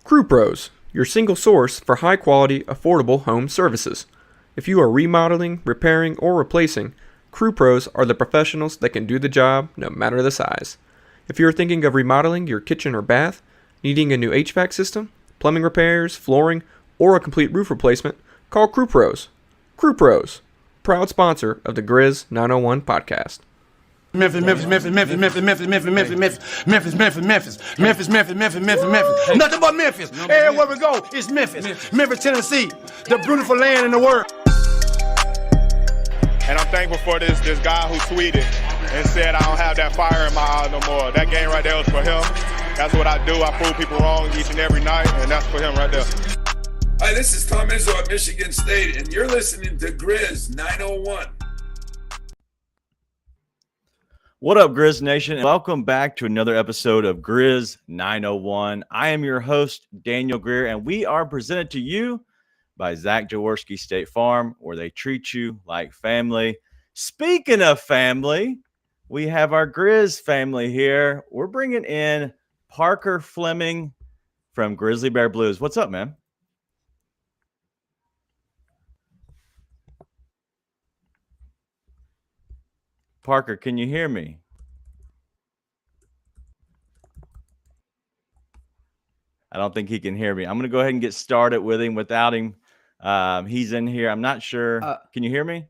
Crew Pros, your single source for high quality, affordable home services. If you are remodeling, repairing, or replacing, Crew Pros are the professionals that can do the job no matter the size. If you are thinking of remodeling your kitchen or bath, needing a new HVAC system, plumbing repairs, flooring, or a complete roof replacement, call Crew Pros. Crew Pros, proud sponsor of the Grizz 901 podcast. Memphis. Nothing but Memphis. Everywhere we go, it's Memphis. Memphis, Tennessee, the beautiful land in the world. And I'm thankful for this guy who tweeted and said I don't have that fire in my eyes no more. That game right there was for him. That's what I do. I prove people wrong each and every night, and that's for him right there. Hi, this is Tom Izzo at Michigan State, and you're listening to Grizz 901. What up, Grizz Nation? Welcome back to another episode of Grizz 901. I am your host, Daniel Greer, and we are presented to you by Zach Jaworski State Farm, where they treat you like family. Speaking of family, we have our Grizz family here. We're bringing in Parker Fleming from Grizzly Bear Blues. What's up, man? Parker, can you hear me? I don't think he can hear me. I'm going to go ahead and get started with him without him. He's in here. I'm not sure. Can you hear me?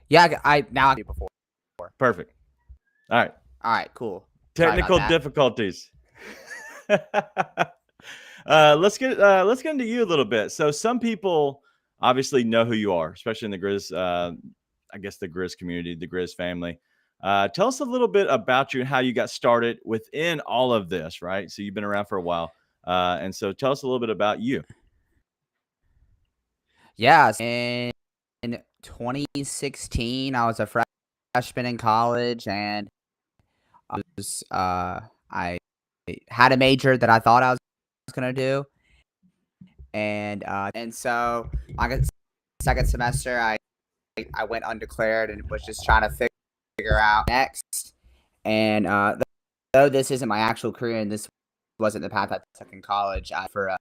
Yeah, I do before. Perfect. All right, cool. Technical difficulties. Let's get into you a little bit. So some people obviously know who you are, especially in the Grizz, I guess the Grizz community, the Grizz family. Tell us a little bit about you and how you got started within all of this, right? So you've been around for a while. And so tell us a little bit about you. Yeah, in 2016, I was a freshman in college, and I had a major that I thought I was going to do. And so I got second semester, I went undeclared and was just trying to figure out next. And though this isn't my actual career and this wasn't the path I took in college, for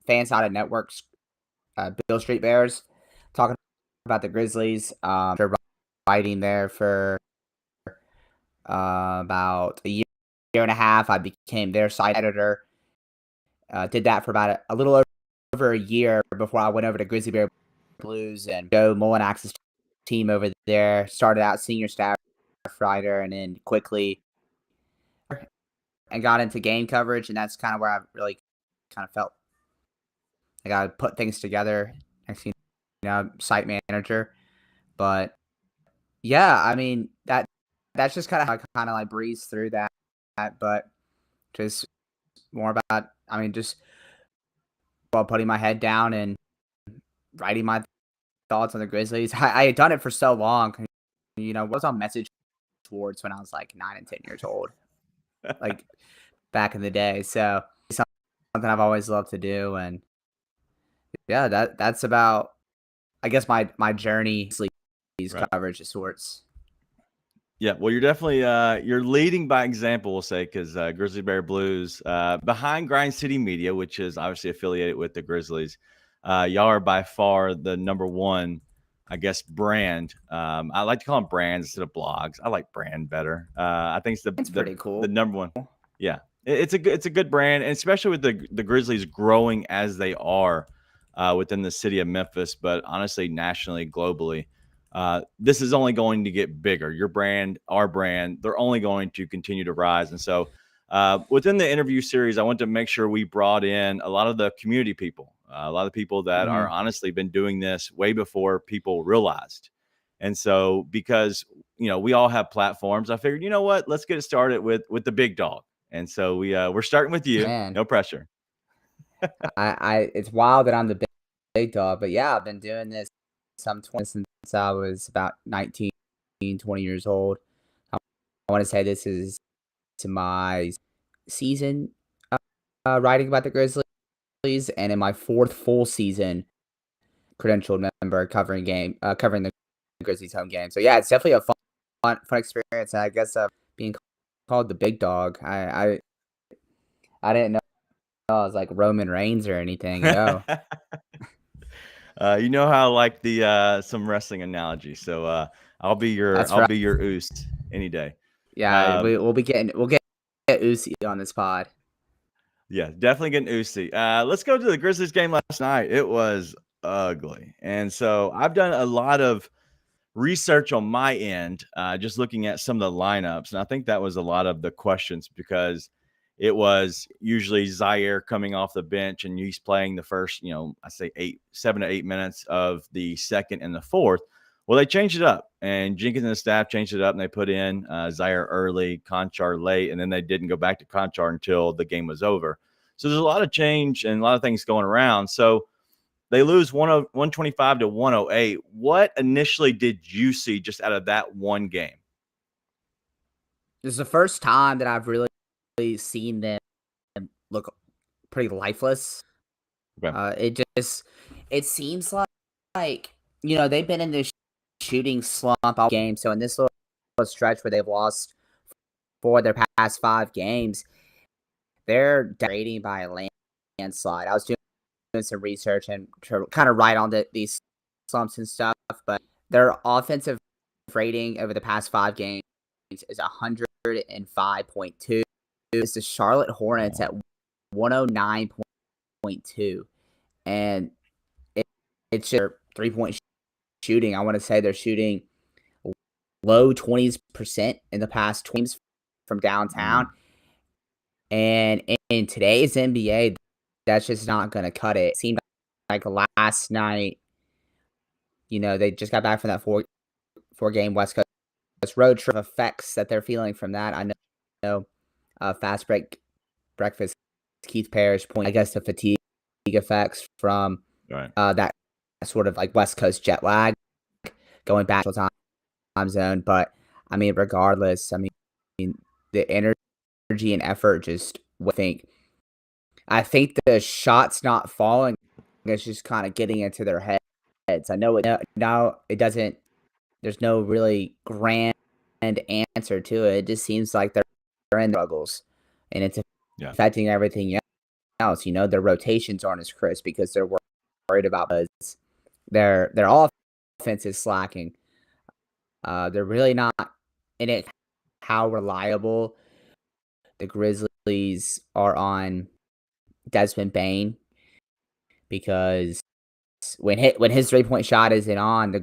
fan-sided networks, Bill Street Bears, talking about the Grizzlies. After writing there for about a year and a half, I became their site editor. Did that for about a little over a year before I went over to Grizzly Bear Blues and Joe Mullenax's team over there. Started out senior staff writer and then quickly and got into game coverage, and that's kind of where I really kind of felt I got to put things together. Next thing you know, site manager. But yeah, I mean that's just kind of how I kind of like breeze through that. But just more about just putting my head down and writing my thoughts on the Grizzlies. I had done it for so long. I was on message boards when I was like 9 and 10 years old, like back in the day. So it's something I've always loved to do. And yeah, that's about, I guess, my journey, Right. coverage of sorts. Yeah, well, you're definitely you're leading by example, we'll say, because Grizzly Bear Blues, behind Grind City Media, which is obviously affiliated with the Grizzlies, y'all are by far the number one, I guess, brand. I like to call them brands instead of blogs. I like brand better. I think it's Pretty cool. the number one. Yeah, it's a good brand, and especially with the Grizzlies growing as they are within the city of Memphis, but honestly, nationally, globally. This is only going to get bigger. Your brand, our brand, they're only going to continue to rise. And so within the interview series, I want to make sure we brought in a lot of the community people, a lot of people that are honestly been doing this way before people realized. And so because, we all have platforms, I figured, you know what, let's get it started with the big dog. And so we're starting with you. Man. No pressure. It's wild that I'm the big dog, but yeah, I've been doing this since I was about 19, 20 years old. I want to say this is to my season writing about the Grizzlies, and in my fourth full season credentialed member covering the Grizzlies home game. So yeah, it's definitely a fun experience. And I guess being called the big dog, I didn't know it's like Roman Reigns or anything. No. You know how I like the some wrestling analogy. So I'll be your That's right. Oos any day. Yeah, we'll get Uzi on this pod. Yeah, definitely getting Uzi. Let's go to the Grizzlies game last night. It was ugly. And so I've done a lot of research on my end, just looking at some of the lineups. And I think that was a lot of the questions because it was usually Zaire coming off the bench and he's playing the first, I say 7 to 8 minutes of the second and the fourth. Well, they changed it up, and Jenkins and the staff changed it up, and they put in Zaire early, Conchar late, and then they didn't go back to Conchar until the game was over. So there's a lot of change and a lot of things going around. So they lose 125 to 108. What initially did you see just out of that one game? This is the first time that I've really seen them look pretty lifeless. Okay. It seems like they've been in this shooting slump all game. So in this little stretch where they've lost 4 of their past 5 games, they're degrading by a landslide. I was doing some research and kind of write on these slumps and stuff, but their offensive rating over the past 5 games is 105.2. It's the Charlotte Hornets at 109.2, and it's just 3-point shooting. I want to say they're shooting low 20% in the past 20 games from downtown. And in today's NBA, that's just not going to cut it. It seemed like last night, they just got back from that 4-game West Coast road trip effects that they're feeling from that. I know Fast Breakfast Keith Parrish point, I guess, the fatigue effects from that sort of like West Coast jet lag going back to the time zone. But I mean, regardless, the energy and effort I think the shot's not falling. It's just kind of getting into their heads. I know now it doesn't. There's no really grand answer to it. It just seems like they're in struggles, and it's affecting everything else. Their rotations aren't as crisp because they're worried about buzz. Their offense is slacking. They're really not in it. How reliable the Grizzlies are on Desmond Bane, because when his 3-point shot isn't on, the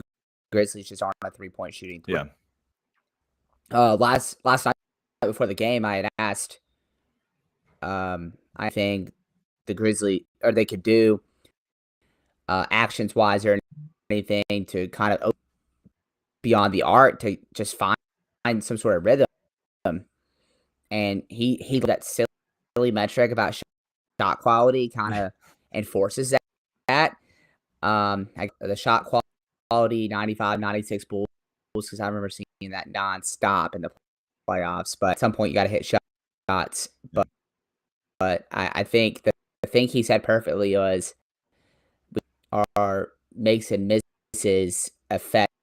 Grizzlies just aren't a 3-point shooting team. Yeah. Last night before the game, I had asked, I think the Grizzlies, or they could do actions wise or anything to kind of beyond the art to just find some sort of rhythm. And he that silly metric about shot quality kind of enforces that. The shot quality 95, 96 Bulls, because I remember seeing that nonstop in the playoffs. But at some point you got to hit shots. But I think the thing he said perfectly was our makes and misses affect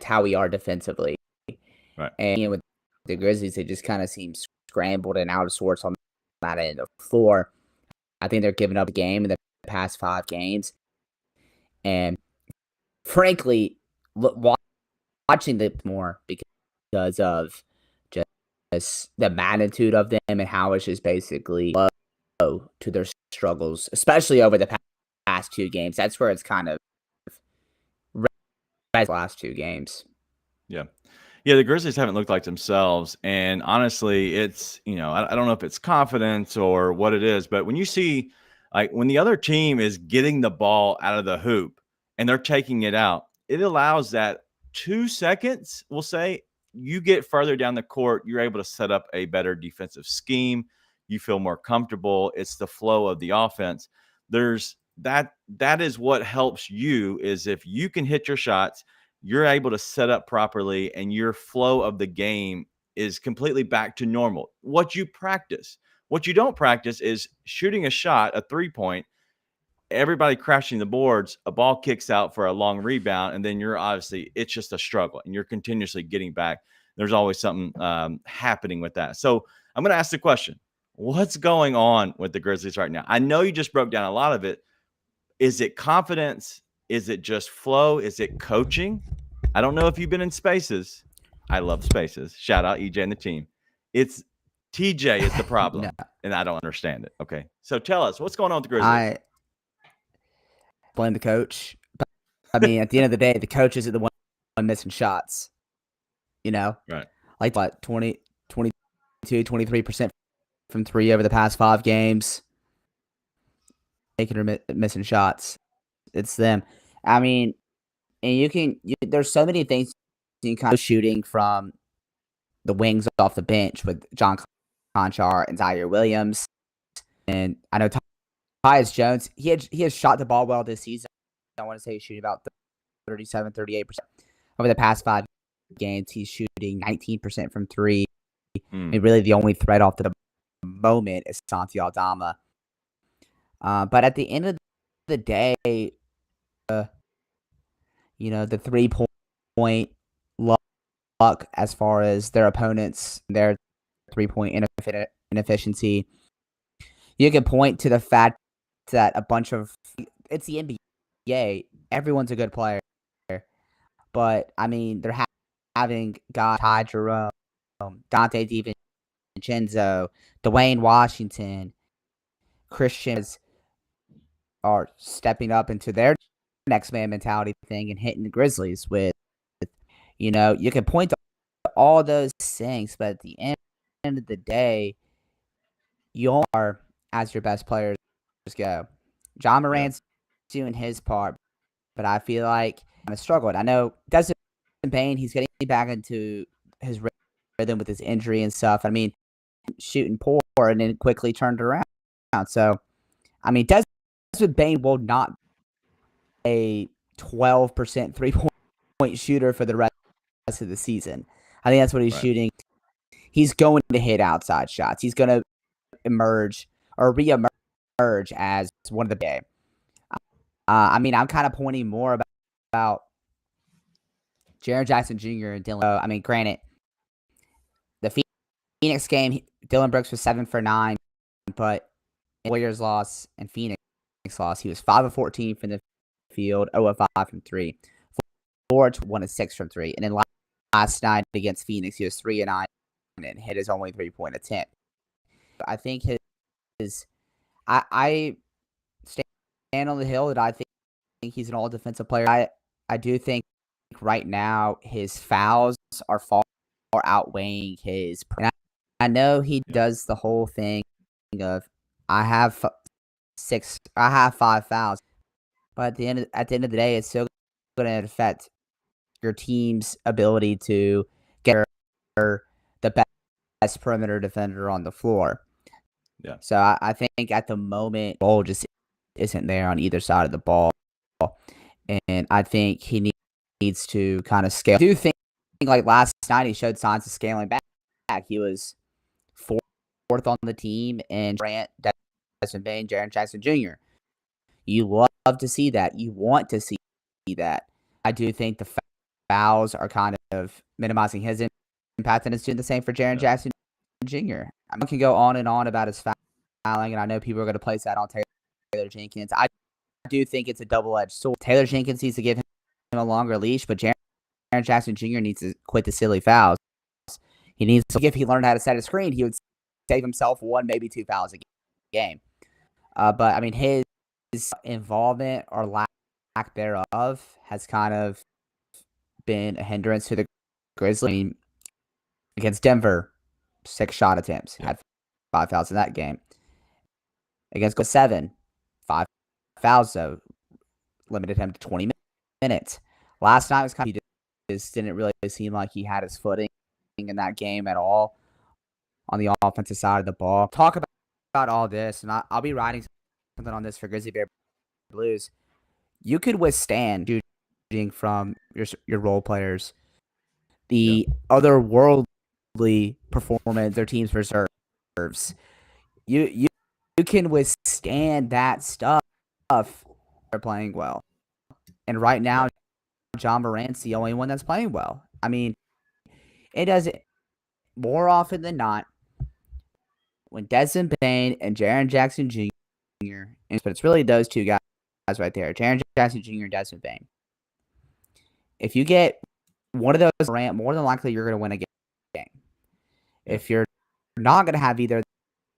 how we are defensively. Right. And with the Grizzlies, it just kind of seems scrambled and out of sorts on that end of the floor. I think they're giving up a game in the past 5 games. And frankly, watching them more because of just the magnitude of them and how it's just basically low to their struggles, especially over the past 2 games. That's where it's kind of the last 2 games. Yeah. Yeah, the Grizzlies haven't looked like themselves. And honestly, it's, I don't know if it's confidence or what it is, but when you see, like, when the other team is getting the ball out of the hoop and they're taking it out, it allows that 2 seconds, we'll say, you get further down the court, you're able to set up a better defensive scheme. You feel more comfortable. It's the flow of the offense. There's that is what helps you, is if you can hit your shots, you're able to set up properly and your flow of the game is completely back to normal. What you don't practice is shooting a shot, a 3-point, everybody crashing the boards, a ball kicks out for a long rebound, and then it's just a struggle and you're continuously getting back. There's always something happening with that. So I'm going to ask the question, What's going on with the Grizzlies right now? I know you just broke down a lot of it. Is it confidence? Is it just flow? Is it coaching? I don't know if you've been in spaces. I love spaces. Shout out EJ and the team. It's TJ is the problem, and I don't understand it. Okay, so tell us what's going on with the Grizzlies. I blame the coach. But, I mean, at the end of the day, the coach isn't the one missing shots. Right? Like what, 20, 22, 23% from three over the past 5 games. Making or missing shots. It's them. I mean, and there's so many things you can kind of shooting from the wings off the bench with John Conchar and Zaire Williams. And I know Tyus Jones, he has shot the ball well this season. I want to say he's shooting about 37, 38%. Over the past 5 games, he's shooting 19% from 3. And really the only threat off the moment is Santi Aldama. But at the end of the day, the 3-point luck as far as their opponents, their 3-point inefficiency. You can point to the fact that it's the NBA. Everyone's a good player. But, I mean, they're having guys, Ty Jerome, Dante DiVincenzo, Dwayne Washington, Christians are stepping up into their next man mentality thing and hitting the Grizzlies with, you can point to all those things, but at the end of the day, you are, as your best players go. John Morant's doing his part, but I feel like I'm struggling. I know Desmond Bane, he's getting back into his rhythm with his injury and stuff. I mean, shooting poor and then quickly turned around. So, I mean, Desmond Bane will not be a 12% 3-point shooter for the rest of the season. I think that's what he's shooting. He's going to hit outside shots. He's going to emerge or re-emerge as one of the big. I mean, I'm kind of pointing more about Jaren Jackson Jr. and Dylan. I mean, granted, the Phoenix game, Dylan Brooks was 7 for 9, but Warriors loss and Phoenix loss, he was 5 of 14 from the field, 0 of 5 from 3, 4 to 1 of 6 from 3, and then last night against Phoenix, he was 3 of 9 and hit his only 3-point attempt. I think I stand on the hill that I think he's an all defensive player. I do think right now his fouls are far outweighing his. I know he does the whole thing of I have 5 fouls, but at the end of the day, it's still going to affect your team's ability to get the best perimeter defender on the floor. Yeah. So I think at the moment, ball just isn't there on either side of the ball, and I think he needs to kind of scale. I do think like last night he showed signs of scaling back. He was fourth on the team, and Desmond Bane, Jaren Jackson Jr. You love to see that. You want to see that. I do think the fouls are kind of minimizing his impact, and it's doing the same for Jaren Jackson Jr. I can go on and on about his fouling, and I know people are going to place that on Taylor Jenkins. I do think it's a double-edged sword. Taylor Jenkins needs to give him a longer leash, but Jaren Jackson Jr. needs to quit the silly fouls. He needs to, if he learned how to set a screen, he would save himself 1, maybe 2 fouls a game. But, I mean, his involvement or lack thereof has kind of been a hindrance to the Grizzlies. I mean, against Denver, 6 shot attempts, had 5 fouls in that game. Against 7, 5 fouls, so limited him to 20 minutes. Last night was he just didn't really seem like he had his footing in that game at all on the offensive side of the ball. Talk about all this, and I'll be writing something on this for Grizzly Bear Blues. You could withstand shooting from your role players, the otherworldly performance their team's reserves. You can withstand that stuff if they're playing well. And right now, John Morant's the only one that's playing well. I mean, it does it more often than not. when Desmond Bain and Jaren Jackson Jr. But it's really those two guys right there, Jaren Jackson Jr. and Desmond Bain. If you get one of those Morant, more than likely you're going to win a game. If you're not going to have either of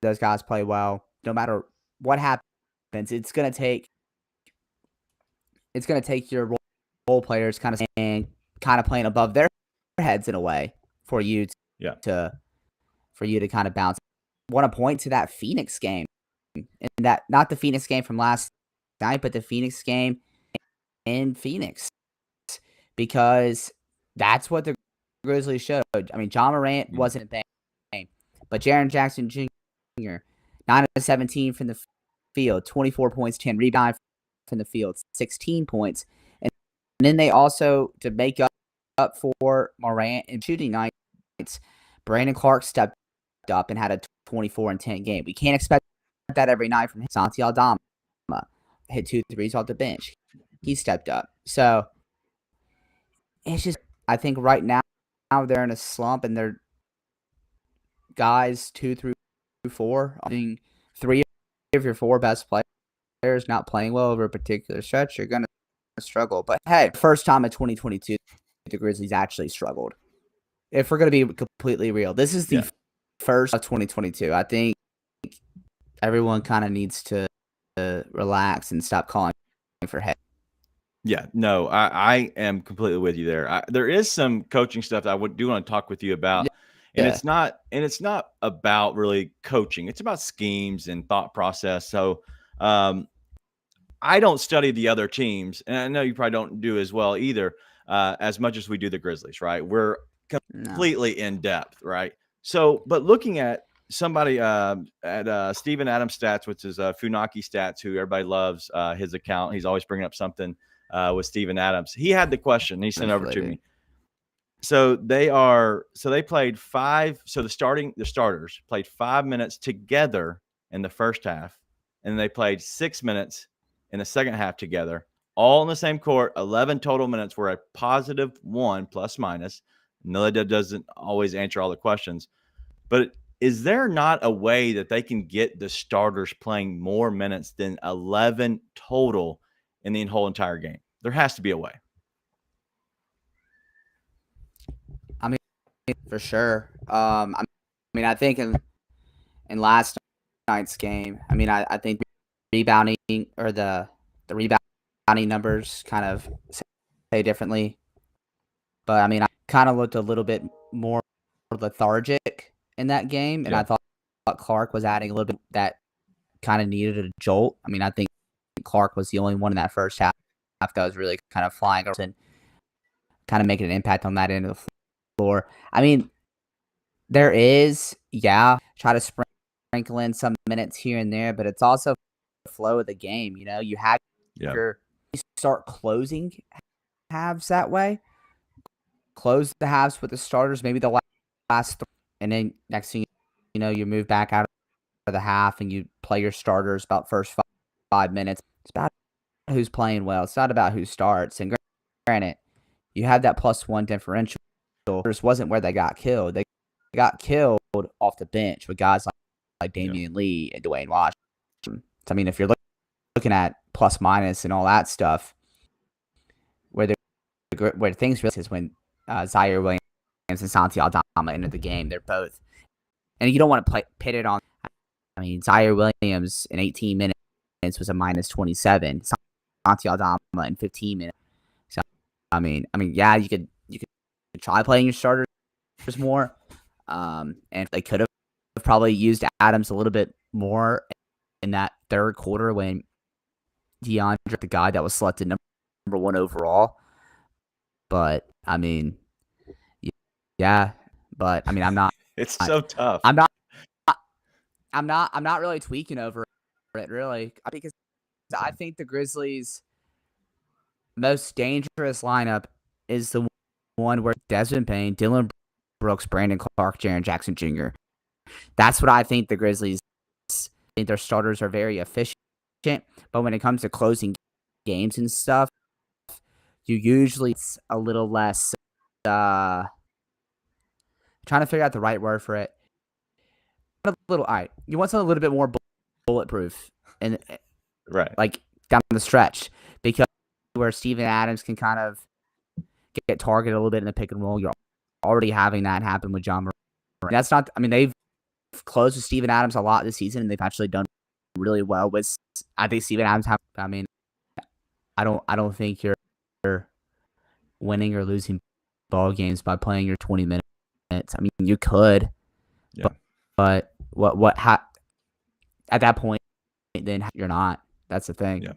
those guys play well, no matter what happens, it's going to take your role players kind of playing above their heads in a way for you to kind of bounce. I want to point to that Phoenix game, and that not the Phoenix game from last night, but the Phoenix game in Phoenix, because that's what the Grizzlies showed. I mean, John Morant wasn't in game, but Jaren Jackson Jr. 9 of 17 from the field, 24 points, 10 rebounds from the field, 16 points, and then they also, to make up for Morant and shooting nights, Brandon Clark stepped up and had a 24 and 10 game. We can't expect that every night from him. Santi Aldama hit 2 threes off the bench. He stepped up. So it's just, I think right now they're in a slump, and they're guys 2 through 4. I think 3 of your 4 best players not playing well over a particular stretch, you're going to struggle. But hey, first time in 2022, the Grizzlies actually struggled. If we're going to be completely real, this is the first of 2022. I think everyone kind of needs to relax and stop calling for head. Yeah, no, I am completely with you there. There is some coaching stuff that I do want to talk with you about, and it's not about really coaching. It's about schemes and thought process. So, I don't study the other teams, and I know you probably don't do as well either, as much as we do the Grizzlies. Right? We're completely in depth, right? So, but looking at somebody at Steven Adams Stats, which is Funaki Stats, who everybody loves his account. He's always bringing up something with Steven Adams. He had the question. He sent over to me. So they played 5. So the starters played 5 minutes together in the first half, and they played 6 minutes in the second half together, all in the same court. 11 total minutes were a +1 plus minus. No, that doesn't always answer all the questions, but is there not a way that they can get the starters playing more minutes than 11 total in the whole entire game? There has to be a way. I mean, for sure. I mean, I think in last night's game, I mean, I think rebounding, or the rebounding numbers kind of say differently. But I mean, I kind of looked a little bit more lethargic in that game, and I thought Clark was adding a little bit that kind of needed a jolt. I mean, I think Clark was the only one in that first half that was really kind of flying and kind of making an impact on that end of the floor. I mean, there is, try to sprinkle in some minutes here and there, but it's also the flow of the game. You know, you have you start closing halves that way. Close the halves with the starters, maybe the last 3, and then next thing you know, you move back out of the half and you play your starters about first 5 minutes. It's about who's playing well. It's not about who starts. And granted, you had that +1 differential. It just wasn't where they got killed. They got killed off the bench with guys like Damian Lee and Dwayne Washington. So, I mean, if you're looking at plus minus and all that stuff, where things really is when Zaire Williams and Santi Aldama entered the game. They're both, and you don't want to pit it on. I mean, Zaire Williams in 18 minutes was a -27. Santi Aldama in 15 minutes. So, I mean, yeah, you could try playing your starters more, and they could have probably used Adams a little bit more in that third quarter when DeAndre, the guy that was selected number 1 overall. But I mean, but I mean, I'm not. It's so tough. I'm not really tweaking over it, really, because I think the Grizzlies' most dangerous lineup is the one where Desmond Bain, Dylan Brooks, Brandon Clark, Jaren Jackson Jr. That's what I think the Grizzlies. I think their starters are very efficient, but when it comes to closing games and stuff, you usually it's a little less. Trying to figure out the right word for it. a little. All right, you want something a little bit more bulletproof, and Right. like down the stretch, because where Steven Adams can kind of get targeted a little bit in the pick and roll. You're already having that happen with John Moran. That's not. I mean, they've closed with Steven Adams a lot this season, and they've actually done really well with. I think Steven Adams. I mean, I don't think you're winning or losing ball games by playing your 20 minutes. I mean, you could, Yeah. but how at that point, then you're not. That's the thing. Yeah.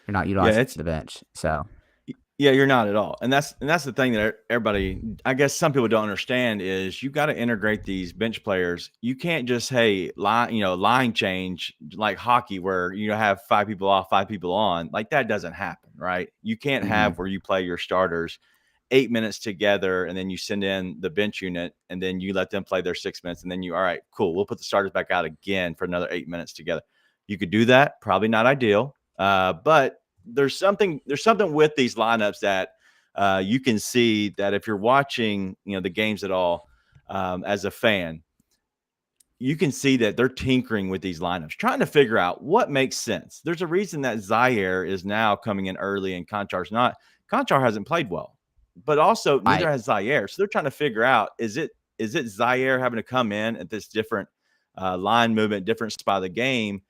You're not utilizing it's the bench. So Yeah, you're not at all. And that's the thing that everybody, I guess some people don't understand is you got to integrate these bench players. You can't just, line change like hockey where you have 5 people off, 5 people on. Like that doesn't happen, right? You can't have where you play your starters 8 minutes together and then you send in the bench unit and then you let them play their 6 minutes and then all right, cool. We'll put the starters back out again for another 8 minutes together. You could do that. Probably not ideal. But there's something with these lineups that you can see that if you're watching, the games at all as a fan, you can see that they're tinkering with these lineups, trying to figure out what makes sense. There's a reason that Zaire is now coming in early and Konchar's not. Konchar hasn't played well, but also neither has Zaire. So they're trying to figure out, is it Zaire having to come in at this different line movement, different spot of the game?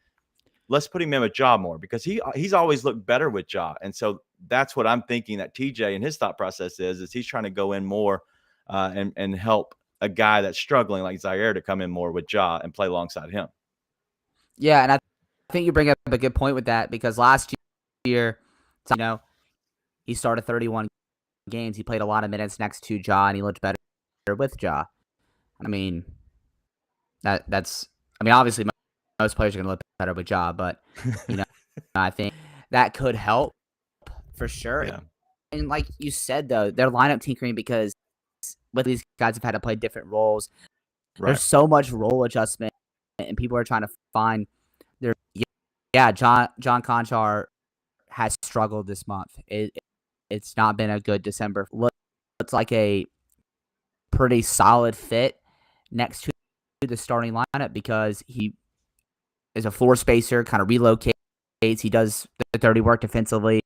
Let's put him in with Ja more because he's always looked better with Ja. And so that's what I'm thinking that TJ and his thought process is he's trying to go in more and help a guy that's struggling like Zaire to come in more with Ja and play alongside him. yeah, and I think you bring up a good point with that because last year, he started 31 games. He played a lot of minutes next to Ja, and he looked better with Ja. I mean, obviously most players are going to look better with Ja, but I think that could help for sure. Yeah. And like you said, though, they're lineup tinkering because with these guys have had to play different roles. Right. There's so much role adjustment, and people are trying to find their. Yeah, John Konchar has struggled this month. It's not been a good December. Looks like a pretty solid fit next to the starting lineup because he is a floor spacer, kind of relocates. He does the dirty work defensively.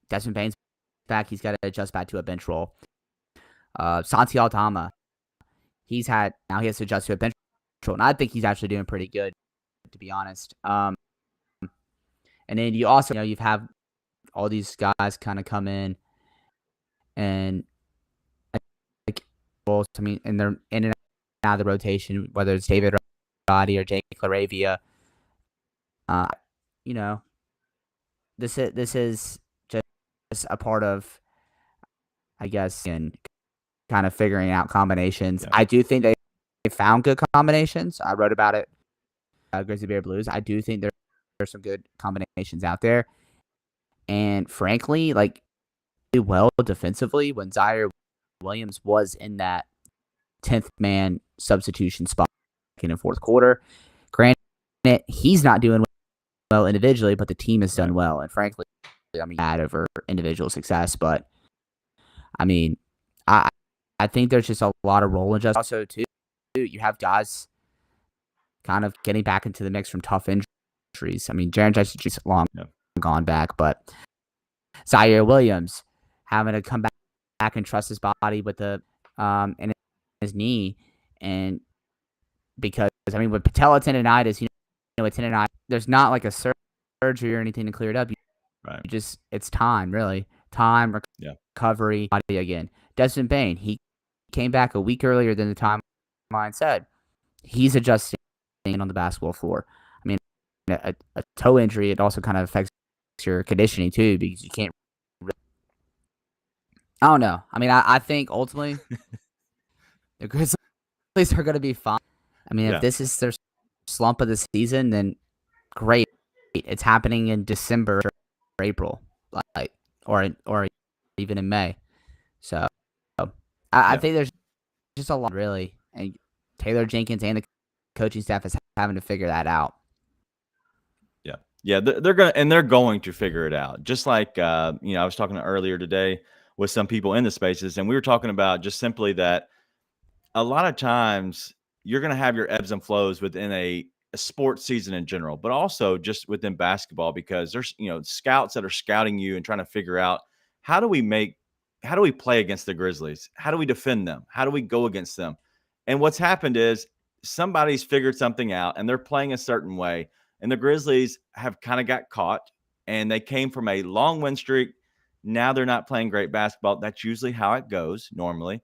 Desmond Bain's back. He's got to adjust back to a bench role. Santi Aldama, now he has to adjust to a bench role, and I think he's actually doing pretty good, to be honest. And then you also, you've have all these guys kind of come in and and they're in and out of the rotation, whether it's David Roddy or Jake Laravia. This is just a part of, I guess, in kind of figuring out combinations. Yeah. I do think they found good combinations. I wrote about it. Grizzly Bear Blues. I do think there's some good combinations out there, and frankly, well defensively when Zaire Williams was in that 10th man substitution spot in the fourth quarter. Granted, he's not doing well individually, but the team has done well. And frankly, bad over individual success. But I think there's just a lot of role adjustment. Also, too, you have guys kind of getting back into the mix from tough injuries. Jaren Jackson's just long gone back, but Zaire Williams having to come back and trust his body with the and his knee, and because with patella tendonitis, with tendonitis, there's not like a surgery or anything to clear it up. It's time, really, recovery, body again. Desmond Bain, he came back a week earlier than the timeline said. He's adjusting on the basketball floor. A toe injury, it also kind of affects your conditioning too, because you can't. I don't know. I think ultimately the Grizzlies are going to be fine. If this is their slump of the season, then great. It's happening in December or April, or even in May. So I think there's just a lot, really. And Taylor Jenkins and the coaching staff is having to figure that out. Yeah, they're going to figure it out. Just like I was talking earlier today with some people in the spaces, and we were talking about just simply that a lot of times you're going to have your ebbs and flows within a sports season in general, but also just within basketball, because there's, scouts that are scouting you and trying to figure out how do we play against the Grizzlies? How do we defend them? How do we go against them? And what's happened is somebody's figured something out and they're playing a certain way. And the Grizzlies have kind of got caught, and they came from a long win streak. Now they're not playing great basketball. That's usually how it goes normally.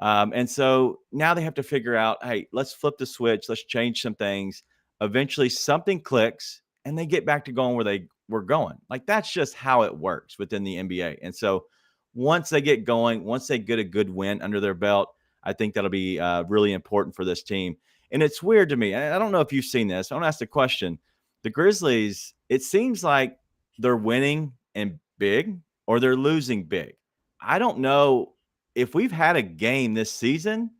And so now they have to figure out, hey, let's flip the switch. Let's change some things. Eventually something clicks and they get back to going where they were going. Like, that's just how it works within the NBA. And so once they get going, once they get a good win under their belt, I think that'll be really important for this team. And it's weird to me. I don't know if you've seen this. I want to ask the question. The Grizzlies, it seems like they're winning and big, or they're losing big. I don't know if we've had a game this season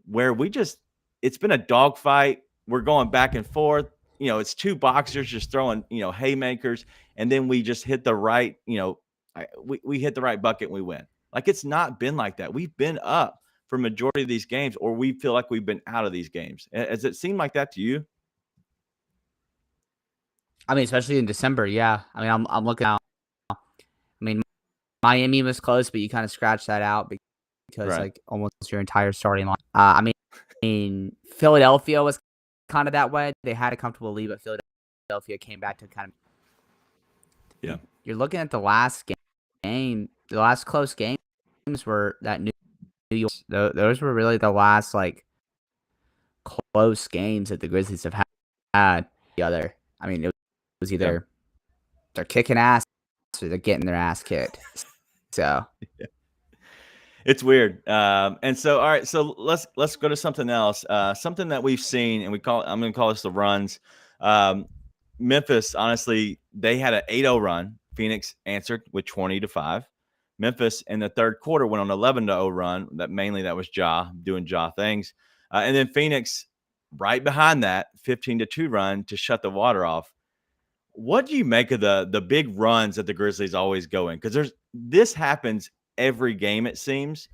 where it's been a dogfight. We're going back and forth. It's two boxers just throwing, haymakers, and then we just hit the right, we hit the right bucket and we win. Like, it's not been like that. We've been up for majority of these games, or we feel like we've been out of these games. Has it seemed like that to you? I mean, especially in December, yeah. I mean, I'm looking out. I mean, Miami was close, but you kind of scratched that out because Right. like almost your entire starting line. I mean, Philadelphia was kind of that way. They had a comfortable lead, but Philadelphia came back to kind of. Yeah. You're looking at the last game. The last close games were that New York. Those were really the last like close games that the Grizzlies have had together. I mean, it was either they're kicking ass or they're getting their ass kicked. So It's weird. And so, all right, so let's go to something else. Something that we've seen, and I'm going to call this the runs. Memphis, honestly, they had an 8-0 run. Phoenix answered with 20-5. Memphis in the third quarter went on an 11-0 run. That was Ja doing Ja things. And then Phoenix right behind that 15-2 run to shut the water off. What do you make of the big runs that the Grizzlies always go in? Because this happens every game, it seems.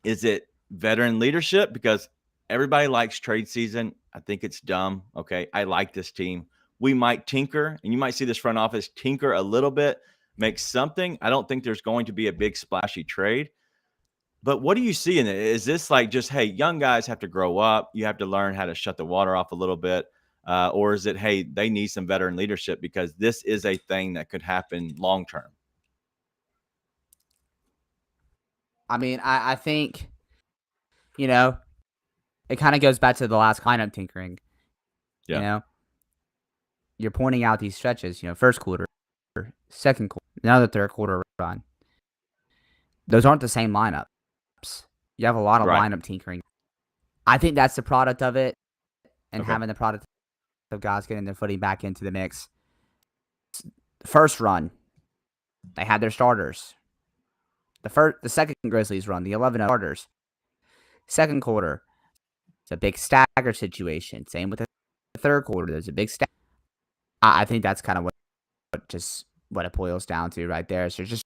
Is it veteran leadership? Because everybody likes trade season. I think it's dumb. Okay, I like this team. We might tinker, and you might see this front office tinker a little bit, make something. I don't think there's going to be a big splashy trade. But what do you see in it? Is this like just, hey, young guys have to grow up, you have to learn how to shut the water off a little bit? Or is it, hey, they need some veteran leadership because this is a thing that could happen long term? I mean, I think, it kind of goes back to the last lineup tinkering. Yeah. You're pointing out these stretches, first quarter, second quarter, now the third quarter run. Those aren't the same lineups. You have a lot of lineup tinkering. I think that's the product of it, and having the product of guys getting their footing back into the mix. First run, they had their starters. The second Grizzlies run, the 11 starters. Second quarter, it's a big stagger situation. Same with the third quarter. There's a big stagger. I think that's kind of what it boils down to right there. So you're just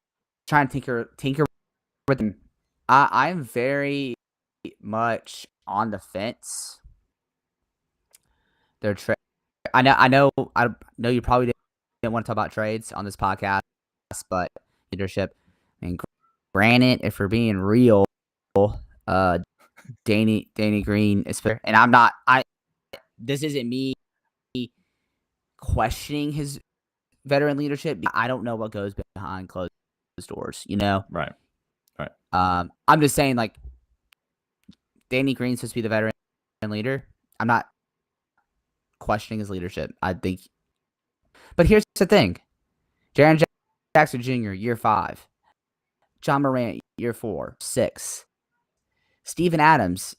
trying to tinker with them. I'm very much on the fence. I know you probably didn't want to talk about trades on this podcast, but leadership. I mean, granted, if we're being real, Danny Green is fair, and I'm not. This isn't me questioning his veteran leadership. I don't know what goes behind closed doors. Right. I'm just saying, like, Danny Green's supposed to be the veteran leader. I'm not questioning his leadership. I think, but here's the thing: Jaren Jackson Jr. year 5, John Morant year 4, 6, Steven Adams,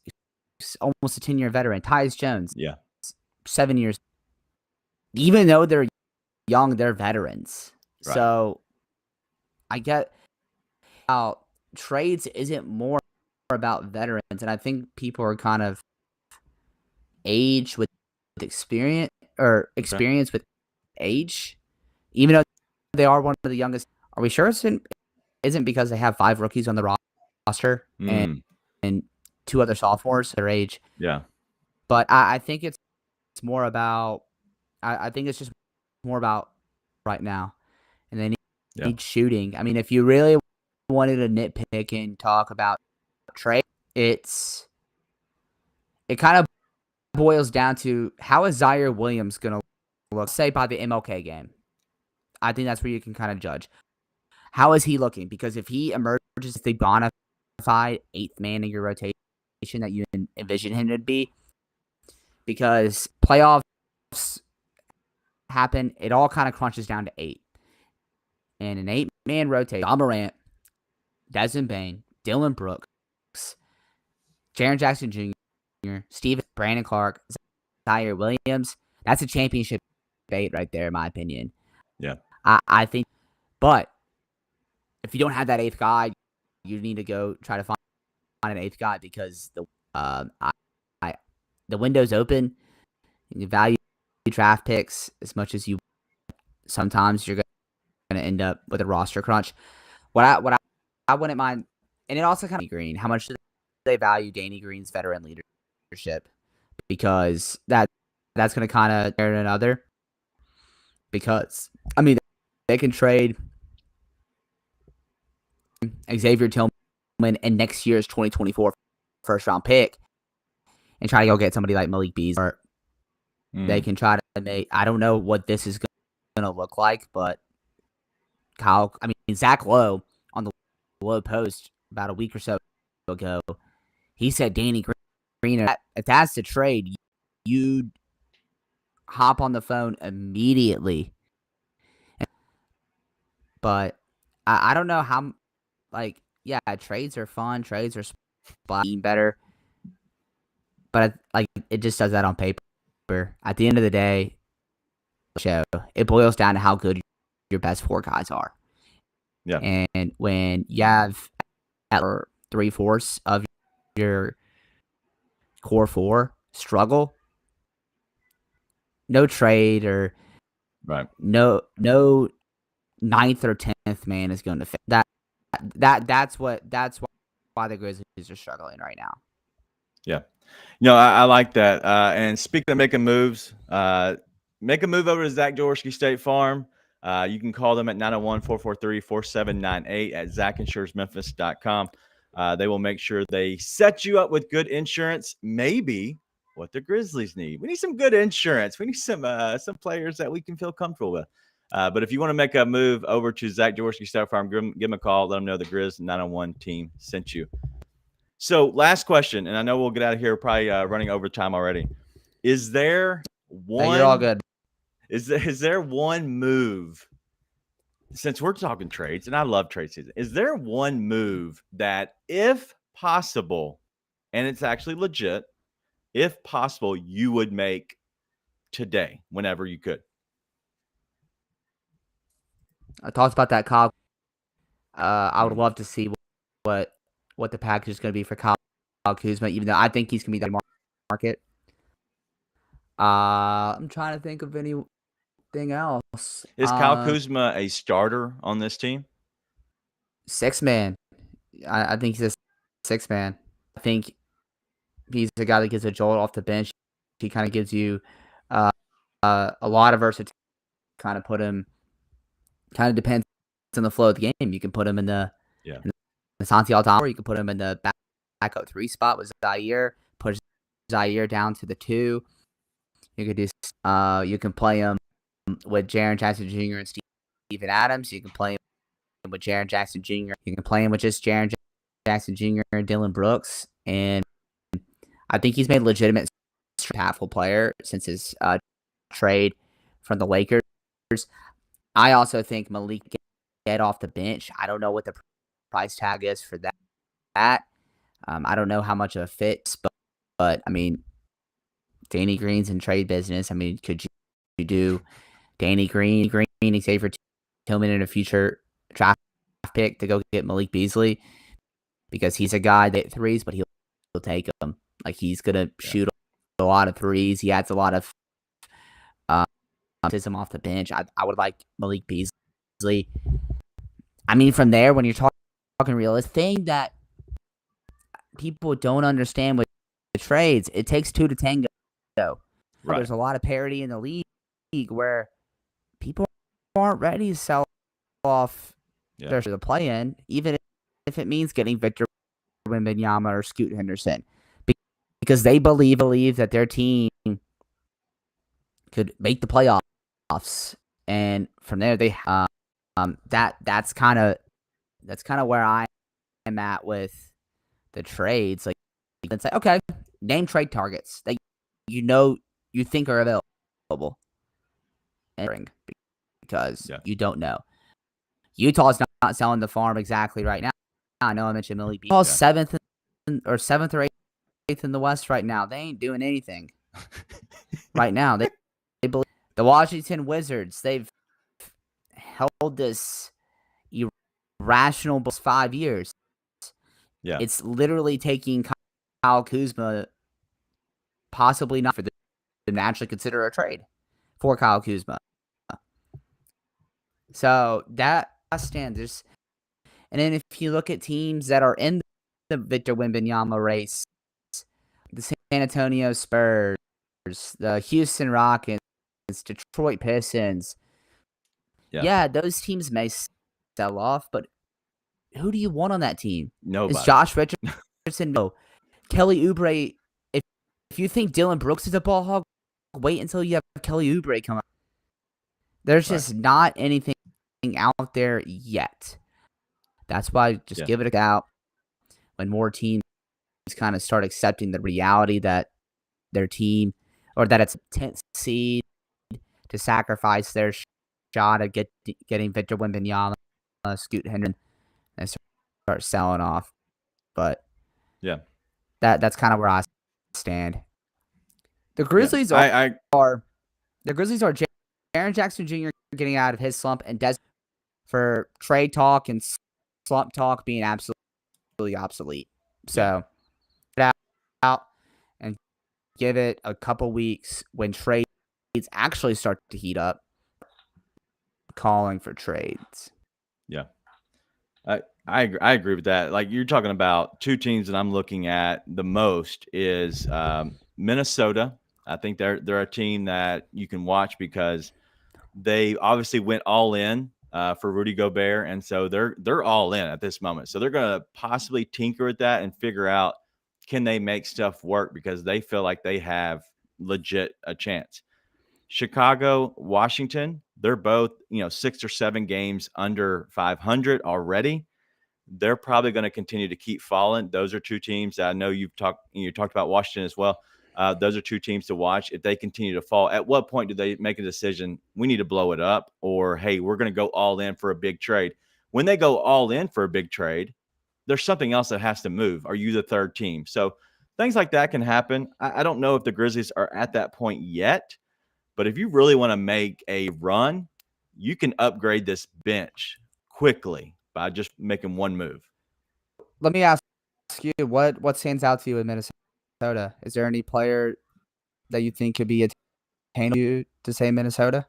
almost a 10-year veteran, Tyus Jones, 7 years. Even though they're young, they're veterans. Right. So I get how trades isn't more about veterans, and I think people are kind of age with experience, or experience with age, even though they are one of the youngest. Are we sure it isn't because they have 5 rookies on the roster and 2 other sophomores their age? Yeah. But I think it's more about I think it's just more about right now, and they need shooting. I mean, if you really wanted to nitpick and talk about trade, it kind of boils down to how is Zaire Williams going to look, say, by the MLK game. I think that's where you can kind of judge. How is he looking? Because if he emerges as the bona fide 8th man in your rotation that you envision him to be, because playoffs happen, it all kind of crunches down to 8. And an 8-man rotation, John Morant, Desmond Bain, Dylan Brooks, Jaren Jackson Jr., Brandon Clark, Zaire Williams, that's a championship debate right there, in my opinion. Yeah. I think, but if you don't have that 8th guy, you need to go try to find an 8th guy because the window's open. You value draft picks as much as you. Sometimes you're going to end up with a roster crunch. What I wouldn't mind, and it also kind of Green. How much do they value Danny Green's veteran leadership? Because that's going to kind of turn another. Because I mean, they can trade Xavier Tillman and next year's 2024 first round pick and try to go get somebody like Malik Beasley. They can try to make. I don't know what this is going to look like, but Zach Lowe on the Lowe Post about a week or so ago, he said Danny Green. If that's the trade, you'd hop on the phone immediately. But I don't know how. Trades are fun. Trades are better, but it just does that on paper. At the end of the day, it boils down to how good your best 4 guys are. Yeah. And when you have 3/4 of your core 4 struggle, no trade or no 9th or 10th man is going to fit that. That's why the Grizzlies are struggling right now. Yeah. I like that. And speaking of making moves, make a move over to Zach Jaworski State Farm. You can call them at 901-443-4798 at zachinsuresmemphis.com. They will make sure they set you up with good insurance, maybe what the Grizzlies need. We need some good insurance. We need some players that we can feel comfortable with. But if you want to make a move over to Zach Jaworski State Farm, give him a call. Let him know the Grizz 901 team sent you. So last question, and I know we'll get out of here probably running over time already. Is there one? You're all good. Is there one move? Since we're talking trades, and I love trade season, is there one move that, if possible, and it's actually legit, if possible, you would make today, whenever you could? I talked about that, Kyle. I would love to see what the package is going to be for Kyle Kuzma, even though I think he's going to be the market. I'm trying to think of anything else. Is Kyle Kuzma a starter on this team? 6-man. I think he's a 6-man. I think he's a guy that gets a jolt off the bench. He kind of gives you a lot of versatility. Kind of put him. Kind of depends on the flow of the game. You can put him in the Santi Altamar, or you can put him in the backup 3 spot with Zaire. Push Zaire down to the 2. You could do. You can play him with Jaren Jackson Jr. and Steven Adams. You can play him with Jaren Jackson Jr. You can play him with just Jaren Jackson Jr. and Dylan Brooks. And I think he's made a legitimate impactful player since his trade from the Lakers. I also think Malik get off the bench. I don't know what the price tag is for that. I don't know how much of a fit, but I mean, Danny Green's in trade business. I mean, could you do Danny Green, Xavier Tillman in a future draft pick to go get Malik Beasley? Because he's a guy that threes, but he'll take them. Like, he's gonna shoot a lot of threes. He adds a lot of off the bench. I would like Malik Beasley. I mean, from there, when you're talking realistic, thing that people don't understand with the trades, it takes 2 to tango. Right. there's a lot of parity in the league where people aren't ready to sell off their the play-in, even if it means getting Victor Wembanyama or Scoot Henderson, because they believe that their team could make the playoffs, and from there they that's kind of where I am at with the trades. Like, you can say, okay, name trade targets that you think are available, because you don't know. Utah's not selling the farm exactly right now. I know I mentioned Millie B. Utah's seventh or eighth in the West right now. They ain't doing anything right now. They believe the Washington Wizards. They've held this irrational 5 years. Yeah, It's literally taking Kyle Kuzma, possibly not for them to actually consider a trade for Kyle Kuzma. So that stands. And then if you look at teams that are in the Victor Wembanyama race, the San Antonio Spurs, the Houston Rockets, Detroit Pistons, those teams may sell off, but who do you want on that team? nobody. Is Josh Richardson? No. Kelly Oubre. If you think Dylan Brooks is a ball hog, wait until you have Kelly Oubre come up. There's just not anything out there yet. That's why just give it a out when more teams kind of start accepting the reality that their team, or that it's a 10th seed, to sacrifice their shot at getting Victor Wembanyama, Scoot Henderson, and start selling off. But that's kind of where I stand. The Grizzlies are Jaren Jackson Jr. getting out of his slump, and Des for trade talk and slump talk being absolutely obsolete. So get out and give it a couple weeks when trades actually start to heat up, calling for trades. Yeah. I agree with that. Like, you're talking about two teams that I'm looking at the most is Minnesota. I think they're a team that you can watch because they obviously went all in for Rudy Gobert, and so they're all in at this moment. So they're going to possibly tinker at that and figure out, can they make stuff work, because they feel like they have legit a chance. Chicago, Washington, they're both 6 or 7 games under 500 already. They're probably going to continue to keep falling. Those are two teams that I know you talked about Washington as well. Those are two teams to watch. If they continue to fall, at what point do they make a decision, we need to blow it up, or, hey, we're going to go all in for a big trade? When they go all in for a big trade, there's something else that has to move. Are you the third team? So things like that can happen. I don't know if the Grizzlies are at that point yet, but if you really want to make a run, you can upgrade this bench quickly by just making one move. Let me ask you, what stands out to you in Minnesota? Is there any player that you think could be attainable to say Minnesota?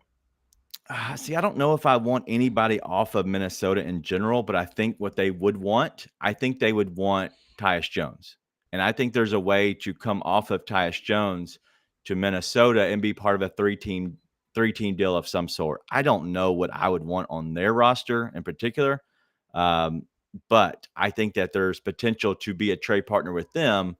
See, I don't know if I want anybody off of Minnesota in general, but I think what they would want, they would want Tyus Jones. And I think there's a way to come off of Tyus Jones to Minnesota and be part of a three-team deal of some sort. I don't know what I would want on their roster in particular. But I think that there's potential to be a trade partner with them,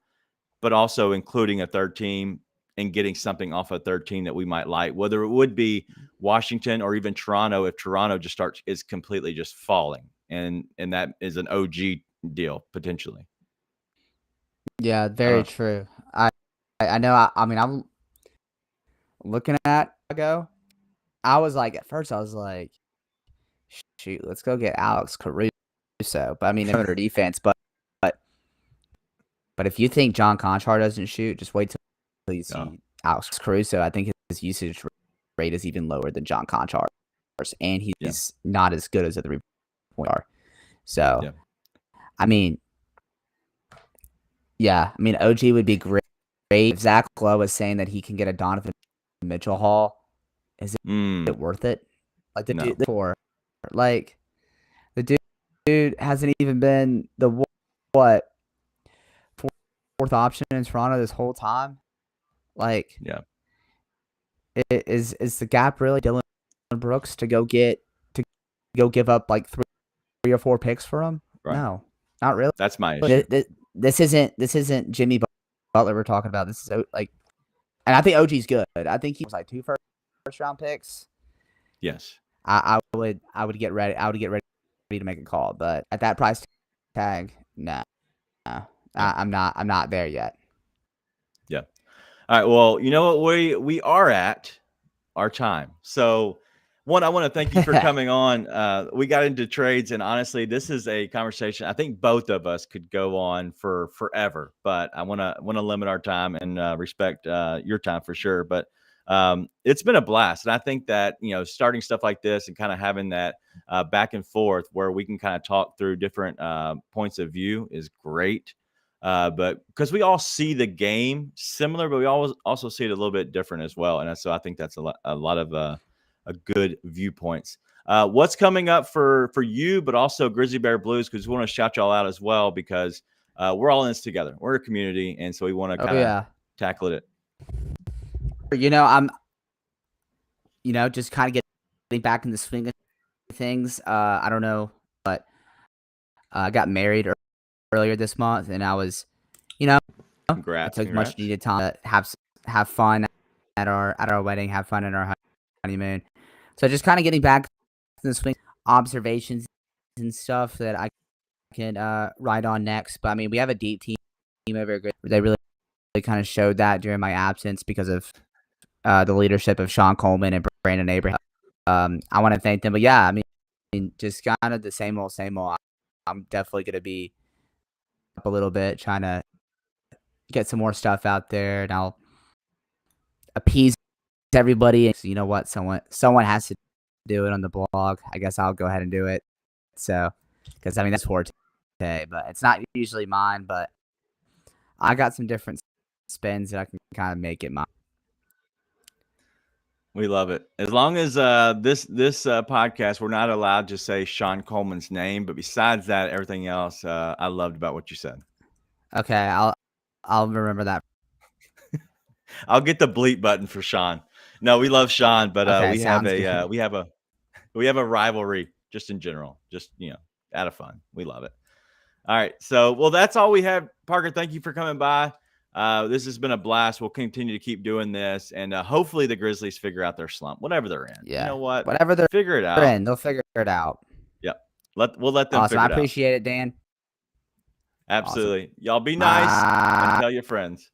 but also including a third team and getting something off a third team that we might like, whether it would be Washington or even Toronto, if Toronto is completely just falling, and that is an OG deal potentially. Yeah, very true. I know. I mean, I'm looking at Chicago. I was like, at first I was like, shoot, let's go get Alex Caruso. But I mean, under defense, but if you think John Conchar doesn't shoot, just wait till you see Alex Caruso. I think his usage rate is even lower than John Conchar's, and he's not as good as the 3-point are. So, I mean, OG would be great. If Zach Lowe was saying that he can get a Donovan Mitchell haul, is it worth it? Like the dude before, like the dude hasn't even been the fourth option in Toronto this whole time. Like, Is the gap really Dylan Brooks to go give up like three or four picks for him? Right. No, not really. That's my issue. This isn't Jimmy Butler we're talking about. This is like, and I think OG's good. I think he was like 2 first round picks. Yes. I would get ready. I would get ready to make a call, but at that price tag, no. I'm not there yet. Yeah. All right. Well, you know what we are at our time. So one, I want to thank you for coming on. We got into trades, and honestly, this is a conversation I think both of us could go on for forever. But I want to limit our time and respect your time for sure. But it's been a blast, and I think that starting stuff like this and kind of having that back and forth where we can kind of talk through different points of view is great. But because we all see the game similar, but we always also see it a little bit different as well. And so I think that's a lot of a good viewpoints. What's coming up for you, but also Grizzly Bear Blues, because we want to shout y'all out as well, because we're all in this together. We're a community, and so we want to kind of tackle it. I'm just kind of getting back in the swing of things. I don't know, but I got married earlier this month, and I was, Congrats, I took much needed time to have fun at our wedding, have fun at our honeymoon. So just kind of getting back to the swing, observations and stuff that I can ride on next. But I mean, we have a deep team over at Grizzly. They really kind of showed that during my absence because of the leadership of Sean Coleman and Brandon Abraham. I want to thank them. But yeah, I mean, just kind of the same old. I'm definitely going to be up a little bit, trying to get some more stuff out there, and I'll appease everybody. So you know what? Someone has to do it on the blog. I guess I'll go ahead and do it. So, because I mean, that's forte, but it's not usually mine, but I got some different spins that I can kind of make it mine. We love it. As long as this podcast, we're not allowed to say Sean Coleman's name, but besides that, everything else, I loved about what you said. Okay, I'll remember that. I'll get the bleep button for Sean. No, we love Sean, but Okay, we have a rivalry just in general, just out of fun. We love it. All right, so well, that's all we have. Parker, thank you for coming by. This has been a blast. We'll continue to keep doing this, and hopefully the Grizzlies figure out their slump, whatever they're in. Yeah, you know what? Whatever they're figure it out. in, they'll figure it out. Yep. We'll let them. Awesome. Figure it I appreciate it, Dan. Absolutely. Awesome. Y'all be nice and tell your friends.